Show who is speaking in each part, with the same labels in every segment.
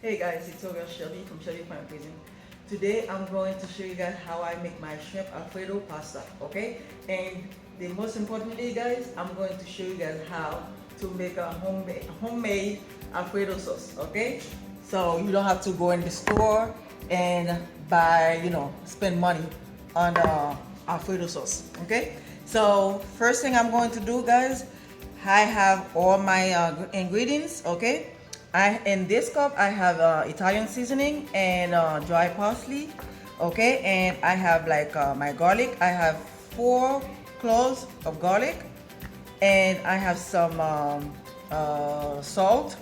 Speaker 1: Hey guys, it's your girl Shelby from Shelby Prime Prison. Today I'm going to show you guys how I make my shrimp Alfredo pasta, okay? And the most importantly guys, I'm going to show you guys how to make a homemade Alfredo sauce, okay? So you don't have to go in the store and buy, spend money on the Alfredo sauce, okay? So first thing I'm going to do guys, I have all my ingredients, okay? In this cup I have Italian seasoning and dry parsley, okay, and I have like my garlic. I have 4 cloves of garlic, and I have some salt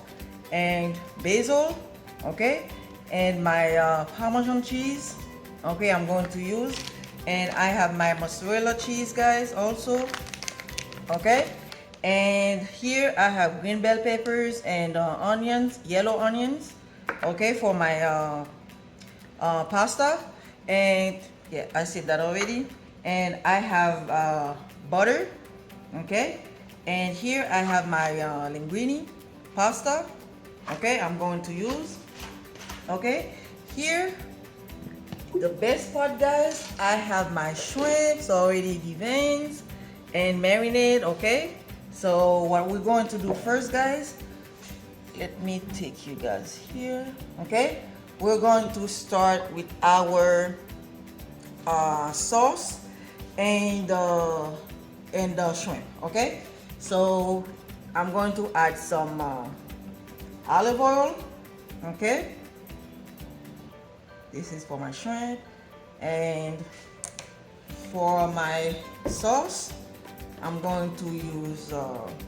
Speaker 1: and basil, okay, and my Parmesan cheese, okay, I'm going to use, and I have my mozzarella cheese, guys, also, okay. And here I have green bell peppers and onions, yellow onions, okay, for my pasta. And yeah, I said that already. And I have butter, okay. And here I have my linguine pasta, okay, I'm going to use, okay. Here, the best part guys, I have my shrimps already deveined and marinate, okay. So what we're going to do first guys, let me take you guys here, okay. We're going to start with our sauce and the shrimp, okay. So I'm going to add some olive oil, okay. This is for my shrimp, and for my sauce I'm going to use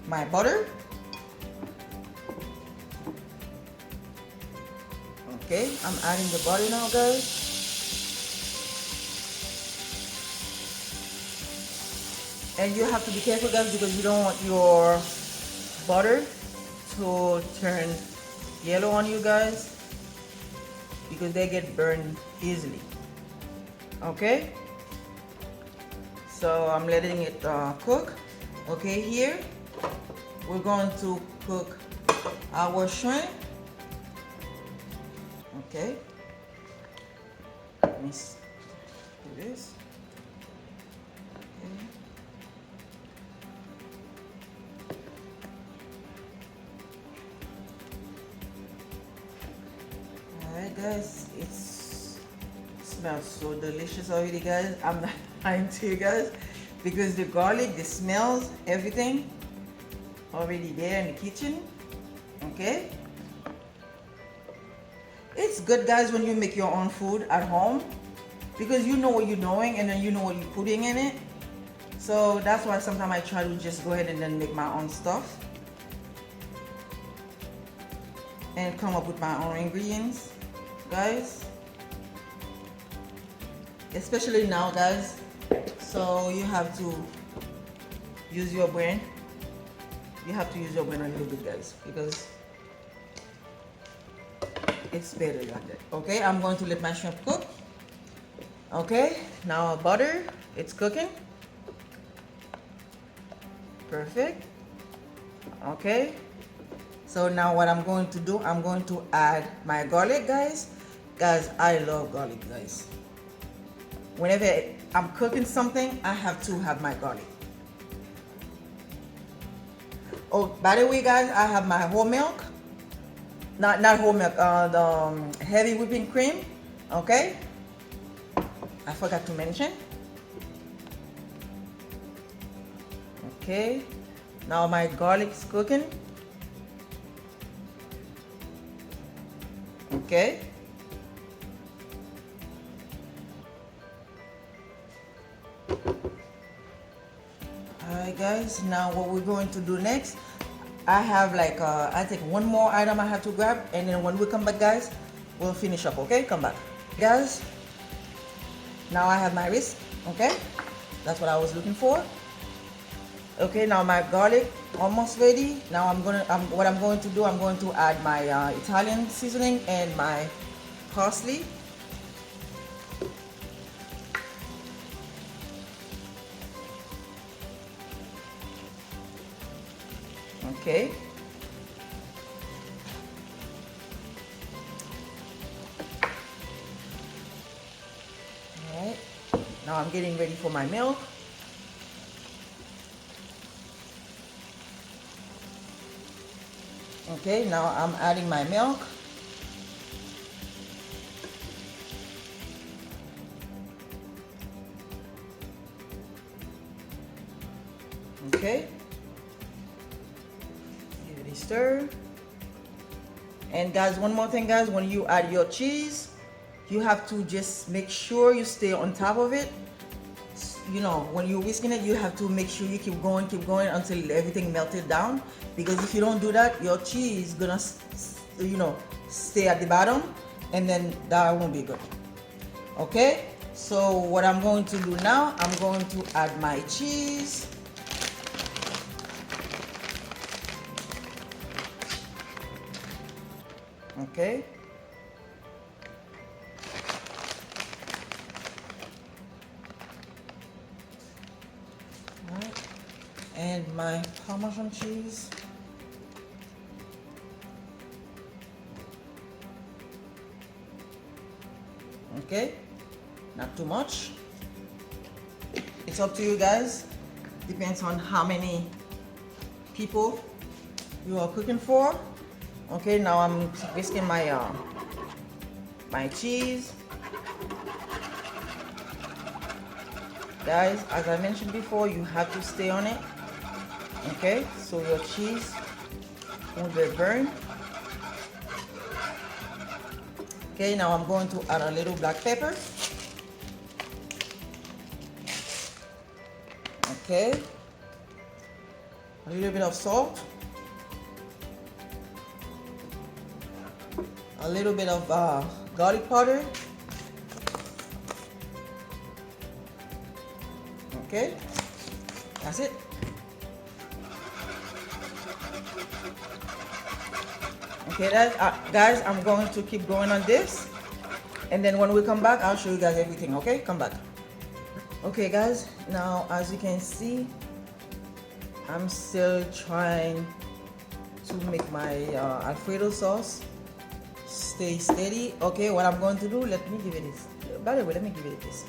Speaker 1: my butter, okay. I'm adding the butter now guys, and you have to be careful guys because you don't want your butter to turn yellow on you guys, because they get burned easily, okay. So I'm letting it cook, okay. Here we're going to cook our shrimp, okay. Let me do this, okay. Alright guys, it smells so delicious already guys. I'm not lying to you guys, because the garlic, the smells, everything already there in the kitchen, okay. It's good guys when you make your own food at home, because you know what you're doing and then you know what you're putting in it. So that's why sometimes I try to just go ahead and then make my own stuff and come up with my own ingredients guys, especially now guys. So you have to use your brain. You have to use your brain a little bit guys, because it's better like that, okay. I'm going to let my shrimp cook, okay. Now butter, it's cooking, perfect, okay. So now what I'm going to do, I'm going to add my garlic guys. I love garlic guys. Whenever I'm cooking something, I have to have my garlic. Oh, by the way guys, I have my whole milk, not whole milk, the heavy whipping cream, okay. I forgot to mention, okay. Now my garlic is cooking, okay. Alright guys, now what we're going to do next, I have like I think one more item I have to grab, and then when we come back guys, we'll finish up, okay. Come back guys. Now I have my wrist, okay. That's what I was looking for, okay. Now my garlic almost ready. Now what I'm going to do, I'm going to add my Italian seasoning and my parsley, okay. Now I'm getting ready for my milk. Okay, now I'm adding my milk. Okay, give it a stir. And guys, one more thing guys, when you add your cheese, you have to just make sure you stay on top of it. You know, when you're whisking it, you have to make sure you keep going until everything melted down, because if you don't do that, your cheese gonna stay at the bottom, and then that won't be good. Okay, so what I'm going to do now, I'm going to add my cheese. Okay, all right, and my Parmesan cheese. Okay, not too much. It's up to you guys. Depends on how many people you are cooking for. Okay, now I'm whisking my my cheese. Guys, as I mentioned before, you have to stay on it. Okay, so your cheese won't get burned. Okay, now I'm going to add a little black pepper. Okay, a little bit of salt, a little bit of garlic powder. Okay, that's it. Okay, guys, I'm going to keep going on this, and then when we come back, I'll show you guys everything. Okay, come back. Okay guys, now as you can see, I'm still trying to make my Alfredo sauce stay steady. Okay, what I'm going to do, let me give it this. By the way, let me give it this.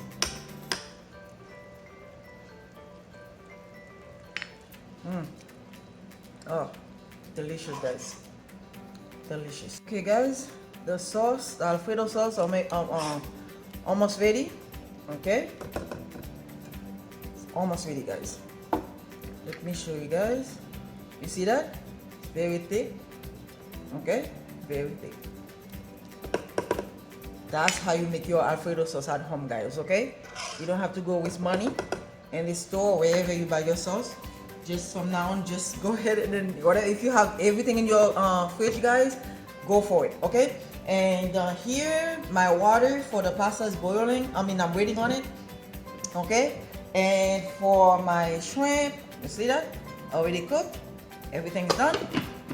Speaker 1: Oh, delicious guys, delicious. Okay guys, the sauce, the Alfredo sauce, almost ready. Okay, almost ready guys. Let me show you guys. You see that? Very thick. Okay, very thick. That's how you make your Alfredo sauce at home guys. Okay, you don't have to go with money in the store, wherever you buy your sauce. Just from now on, just go ahead and then whatever, if you have everything in your fridge guys, go for it. Okay, and here my water for the pasta is boiling. I'm waiting on it. Okay, and for my shrimp, you see that already cooked, everything's done.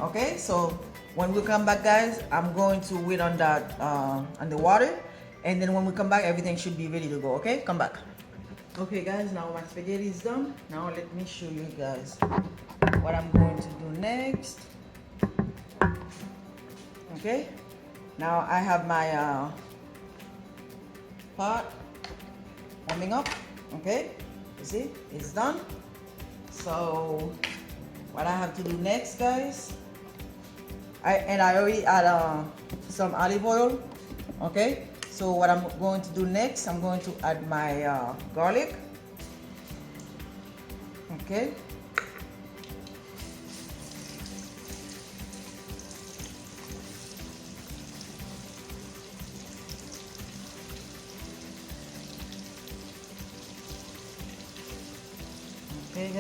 Speaker 1: Okay, so when we come back guys, I'm going to wait on that on the water, and then when we come back, everything should be ready to go. Okay, come back. Okay guys, now my spaghetti is done. Now let me show you guys what I'm going to do next. Okay, now I have my pot warming up. Okay, you see, it's done. So what I have to do next guys, I already add some olive oil. Okay, so what I'm going to do next, I'm going to add my garlic. Okay, okay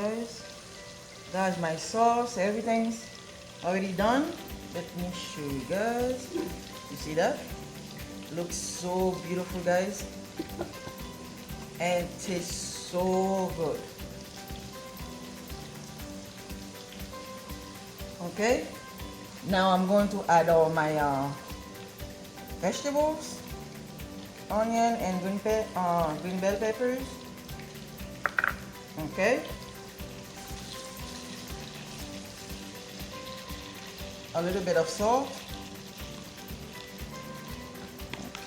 Speaker 1: guys, my sauce, everything's already done. Let me show you guys. You see that? Looks so beautiful guys, and tastes so good. Okay, now I'm going to add all my vegetables, onion and green bell peppers. Okay, a little bit of salt.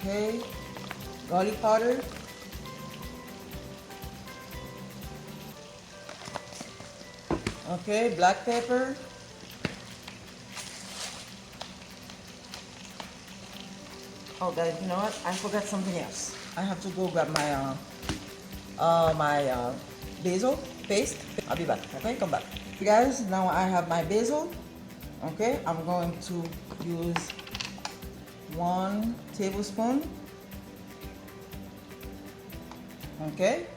Speaker 1: Okay, garlic powder. Okay, black pepper. Oh guys, you know what? I forgot something else. I have to go grab my basil paste. I'll be back. Okay, come back. You guys, now I have my basil. Okay, I'm going to use 1 tablespoon. Okay.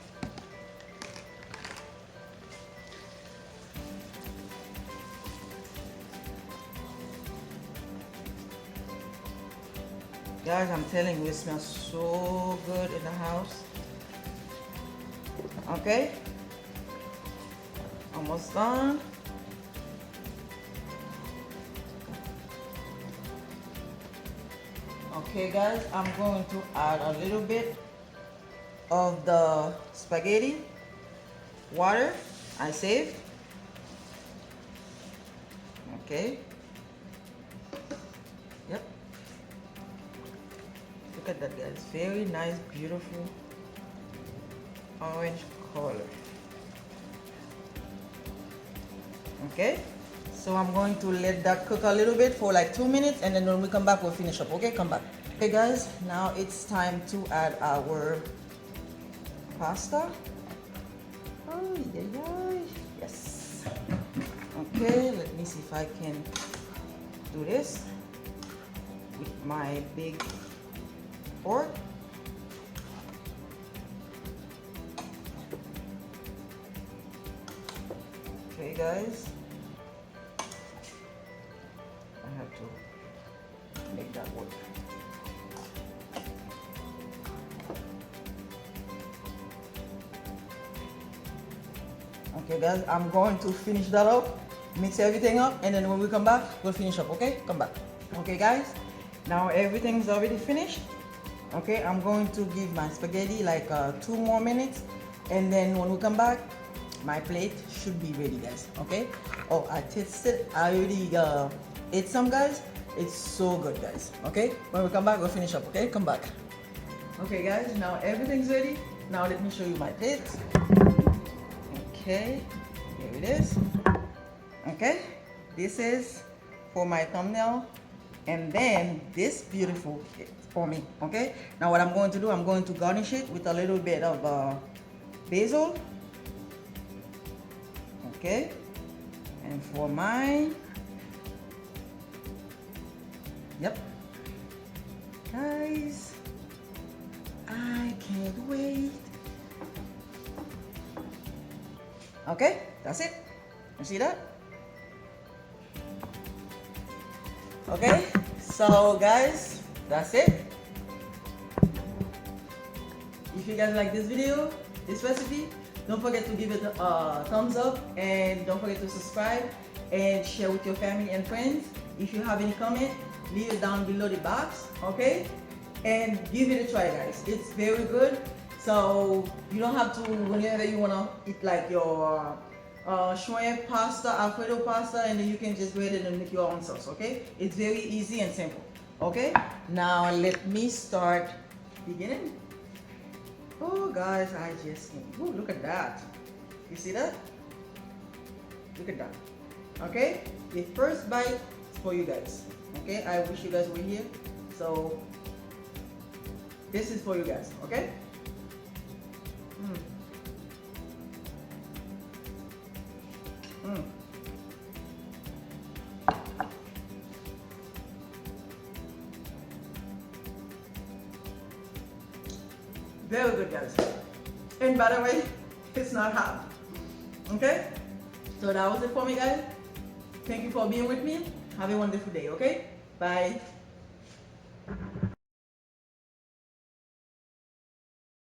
Speaker 1: Guys, I'm telling you, it smells so good in the house. Okay. Almost done. Okay guys, I'm going to add a little bit of the spaghetti water I saved. Okay. Yep. Look at that guys. Very nice, beautiful orange color. Okay. So I'm going to let that cook a little bit for like 2 minutes, and then when we come back, we'll finish up. Okay, come back. Okay guys, now it's time to add our pasta. Oh, yeah. Yes. Okay, let me see if I can do this with my big fork. Okay guys, I have to make that work. Okay guys, I'm going to finish that up, mix everything up, and then when we come back, we'll finish up. Okay, come back. Okay guys, now everything's already finished. Okay, I'm going to give my spaghetti like 2 more minutes, and then when we come back, my plate should be ready guys. Okay. Oh, I tasted, I already ate some guys. It's so good guys. Okay, when we come back, we'll finish up. Okay, come back. Okay guys, now everything's ready. Now let me show you my plate. Okay, here it is. Okay, this is for my thumbnail, and then this beautiful for me. Okay, now what I'm going to do, I'm going to garnish it with a little bit of basil. Okay, and for mine, yep, guys, I can't wait. Okay, that's it. You see that? Okay, so guys, that's it. If you guys like this video, this recipe, don't forget to give it a thumbs up, and don't forget to subscribe and share with your family and friends. If you have any comment, leave it down below the box, okay? And give it a try guys. It's very good. So you don't have to, whenever you wanna eat like your shrimp pasta, Alfredo pasta, and then you can just go ahead and make your own sauce, okay? It's very easy and simple, okay? Now let me start beginning. Oh guys, I just can't. Oh, look at that. You see that? Look at that. Okay? The first bite is for you guys. Okay? I wish you guys were here. So this is for you guys. Okay? Very good guys. And by the way, it's not hot. Okay? So that was it for me guys. Thank you for being with me. Have a wonderful day, okay? Bye.